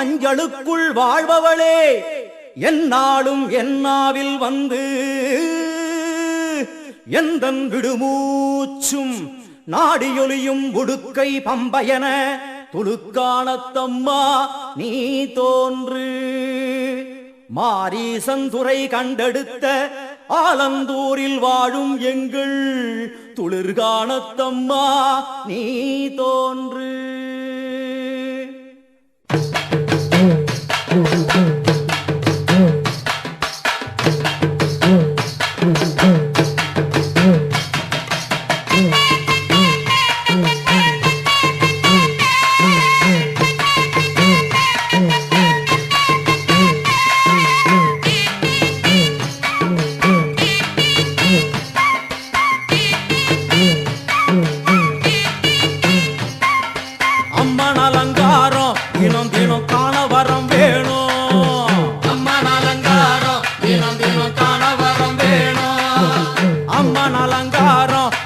மஞ்சளுக்குள் வாழ்பவளே என்னாலும் என்னாவில் வந்து எந்தன் விடுமூச்சும் நாடியொலியும் உடுக்கை பம்பையன துளுக்கானத்தம்மா நீ தோன்று. மாரீசந்துரை கண்டெடுத்த ஆலந்தூரில் வாழும் எங்கள் துளிர்கானத்தம்மா நீ தோன்று.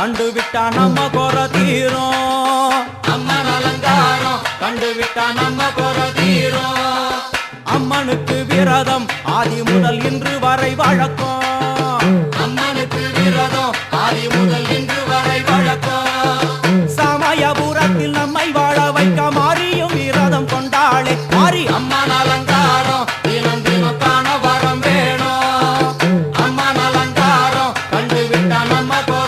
கண்டுவிட்டா நம்ம குற தீரும். அம்மன் அலங்காரம் கண்டுவிட்டா நம்ம குற தீரும். அம்மனுக்கு விரதம் ஆதி முதல் இன்று வரை வழக்கம். அம்மனுக்கு விரதம் ஆதி முதல் இன்று வரை வழக்கம். சமயபுரத்தில் நம்மை வாழ வைக்க மாறியும் விரதம் கொண்டாளே மாறி. அம்மன் அலங்காரம் தினம் தினம் காண வரம் வேணும். அம்மன் அலங்காரம் கண்டுவிட்டா நம்ம குற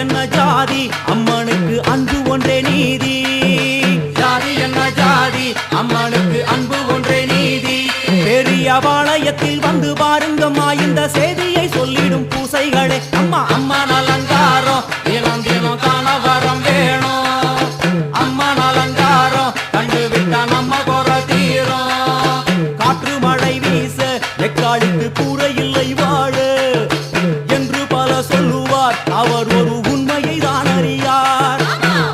என்ன ஜாதி அம்மனுக்கு அன்பு ஒன்றே நீதி. ஜாதி என்ன ஜாதி அம்மனுக்கு அன்பு ஒன்றே நீதி. பெரிய பாளையத்தில் வந்து பாருங்கம்மா இந்த செய்தியை சொல்லிடும் பூசைகளே. அம்மா அம்மன் அலங்காரம் தினம் தினம் காண வரம் வேணும். அம்மன் அலங்காரம் கண்டுவிட்டா நம்ம குற தீரும். காற்று மழை வீச வெக்காளிக்கு கூரை இல்லை வாழ என்று பல சொல்லுவார். அவர் ஒரு உண்மையை தான் அறியார்.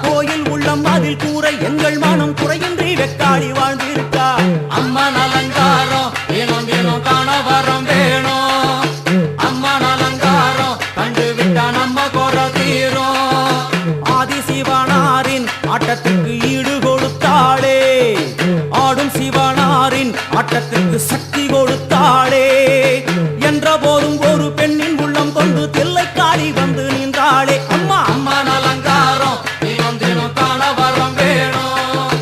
கோயில் உள்ளம் அதில் கூரை எங்கள் மனம் குறையின்றி வெக்காளி வாழ்ந்திருக்கார். அம்மன் அலங்காரம் தினம் தினம் காண வரம் வேணும். அம்மன் அலங்காரம் கண்டுவிட்டா நம்ம குற தீரும். ஆதி சிவனாரின் ஆட்டத்துக்கு ஈடு கொடுத்தாளே. ஆடும் சிவனாரின் ஆட்டத்துக்கு சக்தி கொடுத்தாளே. என்ற போதும் ஒரு பெண்ணின் உள்ளம் கொண்டு தில்லைக்காளி வந்து நின்றாளே. அம்மா அம்மன் அலங்காரம் தினம் தினம் காண வரம் வேணும்.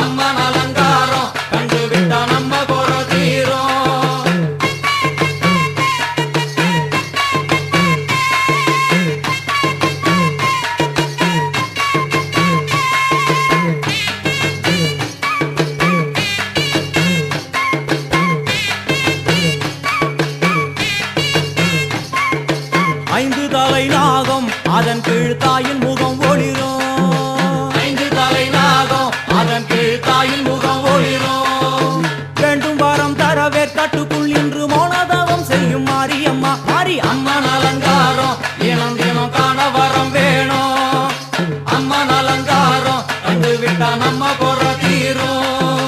அம்மன் அலங்காரம் கண்டுவிட்டா நம்ம குற தீரும். ஐந்து தலை நாகம் அதன் கீழ் தாயின் முகம் ஒளிரும். ஐந்து தலை நாகம் அதன் கீழ் தாயின் முகம் ஒளிரும். வேண்டும் வரம் தரவே கட்டுக்குள் இன்று மௌனதவம் செய்யும் மாரியம்மா மாறி. அம்மன் அலங்காரம் தினம் தினம் காண வரம் வேணும். அம்மன் அலங்காரம் கண்டுவிட்டா நம்ம குற தீரும்.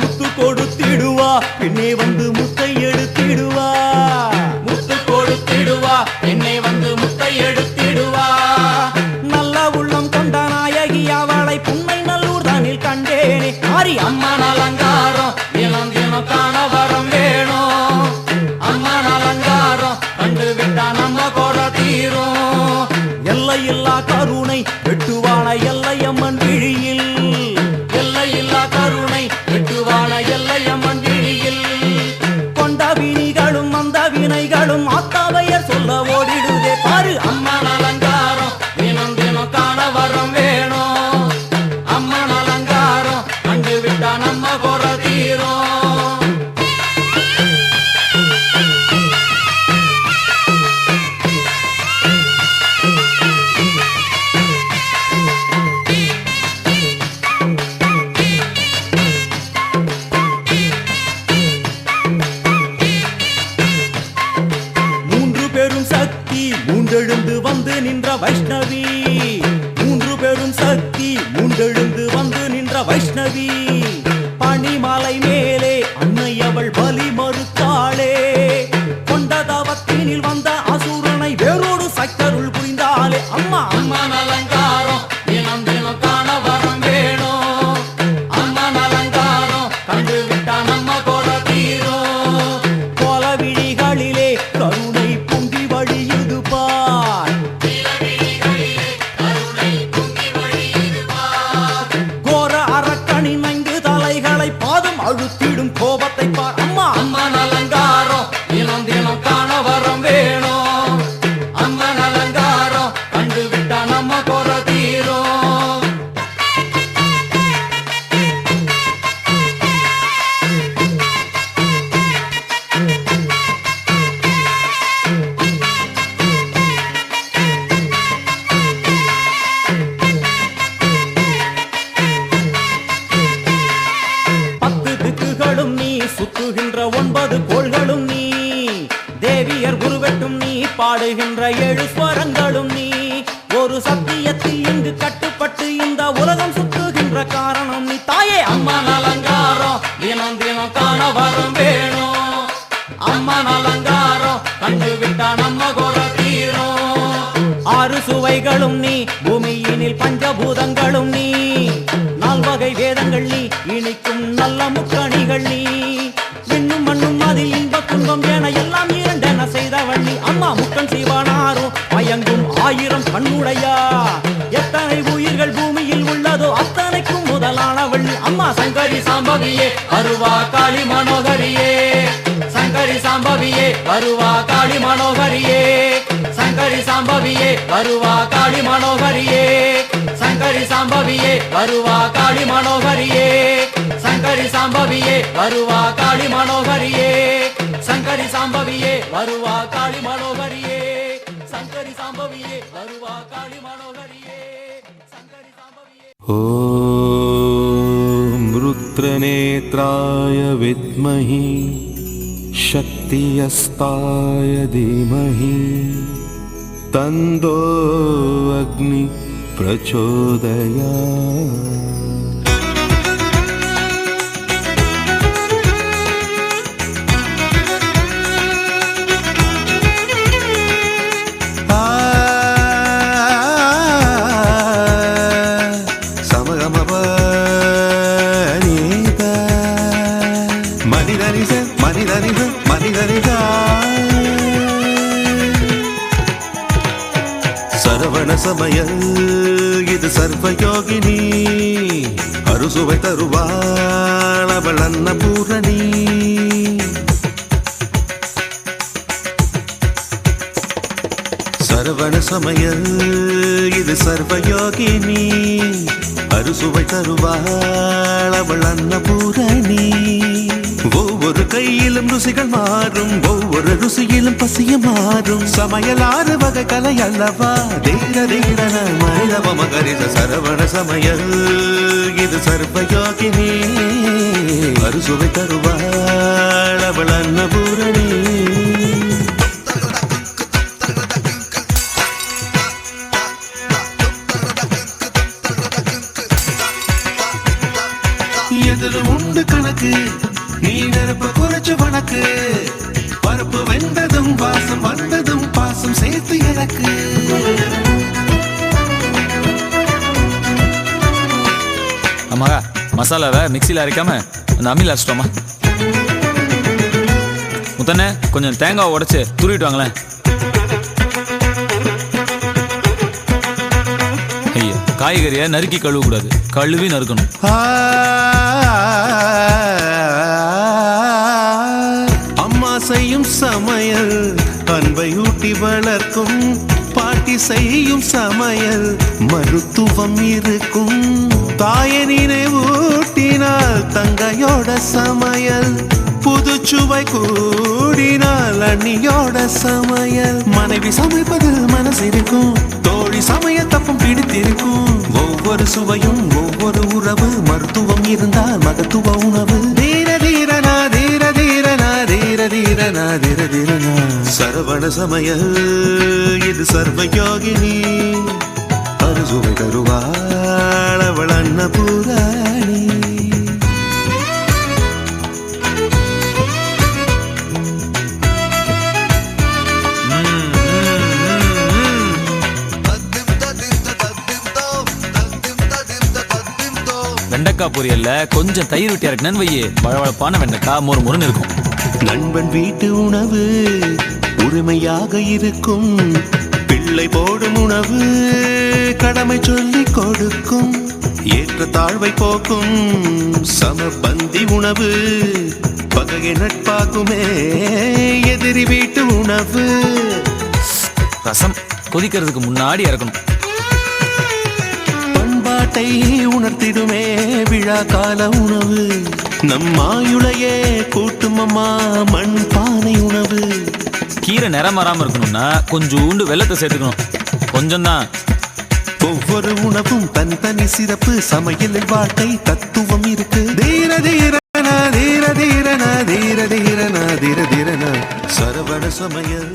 முத்து கொடுத்திடுவா பின்னே வந்து முத்தை எடுத்திடுவா. முத்து கொடுத்திடுவா என்னை வந்து முத்தை எடுத்திடுவா. நல்ல உள்ளம் கொண்ட நாயகி அவளை புன்னை நல்லூர் தானில் கண்டேனே மாறி. அம்மன் அலங்காரம் தினம் தினம் காண வரம் வேணும். அம்மன் அலங்காரம் கண்டுவிட்டா நம்ம குற தீரும். எல்லையில்லா கருணை வெட்டுவான எல்லையம்மன் விழியில். எல்லையில்லா கருணை வெட்டுவான எல்லையம்மன் விழியில். கொண்ட வினிகளும் அந்த வினைகளும் ஆத்தாவையர் சொல்ல ஓடிடுதே பாரு. அம்மன் அலங்காரம் தினம் தினம் காண வரம் வேணும். அம்மன் அலங்காரம் கண்டுவிட்டா நம்ம குற தீரும். மூன்று பெரும் சக்தி மூன்றெழுந்து வந்து நின்ற வைஷ்ணவி. மூன்று பெரும் பணிந்து வந்து நின்ற வைஷ்ணவி பனிமலை மேலே அன்னை அவள் பலி மறுத்தாளே கொண்ட தவத்தினில் வந்த அசுரனை வேரோடு சக்கருள் புரிந்தாளே அம்மா அம்மன் அலங்காரம் தினம் தினம் காண வரம் வேணும் அம்மன் அலங்காரம் கண்டு விட்டா நம்ம கொட தீரும் கோல விழிகளிலே கருணை பொங்கி வழியுது பார் கோர அரக்கனின் 5 தலைகளை பாதம் அழுத்திடும் கோபத்தை பார் அம்மா அம்மன் அலங்காரம் தினம் தினம் காண வரம் வேணும் அம்மன் அலங்காரம் கண்டு விட்டா நம்ம கொர தீரும் திக்குகளும் நீ சுத்துகின்ற 9 கோள்களும் நீ தேவியர் குருவெட்டும் நீ பாடுகின்ற 7 ஸ்வரங்களும் நீ ஒரு சத்தியத்தில் இங்கு கட்டுப்பட்டு இந்த உலகம் சுத்துகின்ற காரணம் நீ தாயே அம்மன் அலங்காரம் தினம் தினம் காண வரம் வேணும் அம்மன் அலங்காரம் கண்டு விட்டா நம்ம கொர தீரும் 6 சுவைகளும் நீ பூமியினில் பஞ்சபூதங்களும் நீ 4 வகை வேதங்கள் நீ இனிக்கும் நல்ல முக்கணிகள் நீ விண்ணும் மண்ணும் அதில் இன்ப துன்பம் என எல்லாம் இரண்டென செய்தவள் நீ அம்மா முக்கன் சிவனாரும் மயங்கும் 1000 கண்ணுடையா எத்தனை உயிர்கள் பூமியில் உள்ளதோ அத்தனைக்கும் முதலானவள் நீ அம்மா சங்கரி சாம்பவியே வருவா காளி மனோகரியே சங்கரி சாம்பவியே வருவா காளி மனோகரியே சங்கரி சாம்பவியே வருவா காளி மனோகரியே சங்கரி சாம்பவியே வருவா காளி மனோகரியே சங்கரி சாம்பவியே வருவா காளி மனோகரியே சங்கரி சாம்பவியே வருவா காளி மனோகரியே சங்கரி சாம்பவியே வருவா காளி மனோகரியே சங்கரி சாம்பவியே ஓம் ருத்ரநேத்ராய வித்மஹி शक्तियस्ताय धीमहि तन्नो अग्नि प्रचोदयात् சரவண சமயல் இது சர்வயோகினி அறுசுவை தருவாள் அவள் அன்னபூரணி சரவண சமயல் இது சர்வயோகினி அறுசுவை தருவாள் அவள் அன்னபூரணி ஒவ்வொரு கையிலும் ருசிகள் மாறும் ஒவ்வொரு ருசியிலும் பசிய மாறும் சமையல் 6 வகை கலை அல்லவா தீர தீரன மனிதவ மகரித சரவண சமையல் இது சர்வயோகினி அறுசுவை தருவாள் அவள் அன்னபூரணி எதிலும் உண்டு கணக்கு நீ நெருப்ப குறைச்சு வணக்கு பருப்பு வெந்ததும் வாசம் வந்ததும் பாசம் சேர்த்து எனக்கு ஆமாங்க மசாலாவை மிக்சியில் அரைக்காம அந்த அம்மியில் அரைச்சிட்டோமா முத்தண்ணே கொஞ்சம் தேங்காய் உடைச்சு துருவிட்டு வாங்களேன் ஐயா காய்கறியை நறுக்கி கழுவக்கூடாது கழுவி நறுக்கணும் அம்மா செய்யும் சமையல் அன்பை ஊட்டி வளர்க்கும் பாட்டி செய்யும் சமையல் மருத்துவம் இருக்கும் தாயை நினைவூட்டினால் தங்கையோட சமையல் புதுச்சுவை கூடினால் அண்ணியோட சமையல் மனைவி சமைப்பதில் மனசிருக்கும் தோழி சமைய தப்பும் பிடித்திருக்கும் ஒவ்வொரு சுவையும் ஒவ்வொரு உறவு மருத்துவம் இருந்தால் மகத்துவ உணவு தீர தீரனா தீர தீரனா தீர தீரனா தீர தீரனா சரவண சமையல் இது சர்வயோகினி அறுசுவை தருவாள் அவள் அன்னபூராணி. வெண்டைக்காய் பொரியல்ல கொஞ்சம் தயிர் விட்டு இறக்குனேன்னு வையே, வழவழப்பான வெண்டைக்காய் மொறு மொறுன்னு இருக்கும். நண்பன் வீட்டு உணவு உரிமையாக இருக்கும். பிள்ளை போடும் உணவு கடமை சொல்லி கொடுக்கும். ஏற்ற தாழ்வை போக்கும் சமபந்தி உணவு பகையை நட்பாக்குமே. எதிரி வீட்டு உணவு ரசம் கொதிக்கிறதுக்கு முன்னாடி இறக்கணும். பண்பாட்டை உணர்த்திடுமே விழா கால உணவு. நம் ஆயுளையே கூட்டும் அம்மா மண் பானை உணவு. கீரை நிறம் மாறாம இருக்கணும்னா கொஞ்சோண்டு வெல்லத்தை சேர்த்துக்கணும். கொஞ்சம் தான். ஒவ்வொரு உணவும் தனி சிறப்பு. சமையலில் வாழ்க்கை தத்துவம் இருக்கு. தீர தீரனா தீர தீரனா தீர தீரனா தீர தீரனா சரவண சமையல்.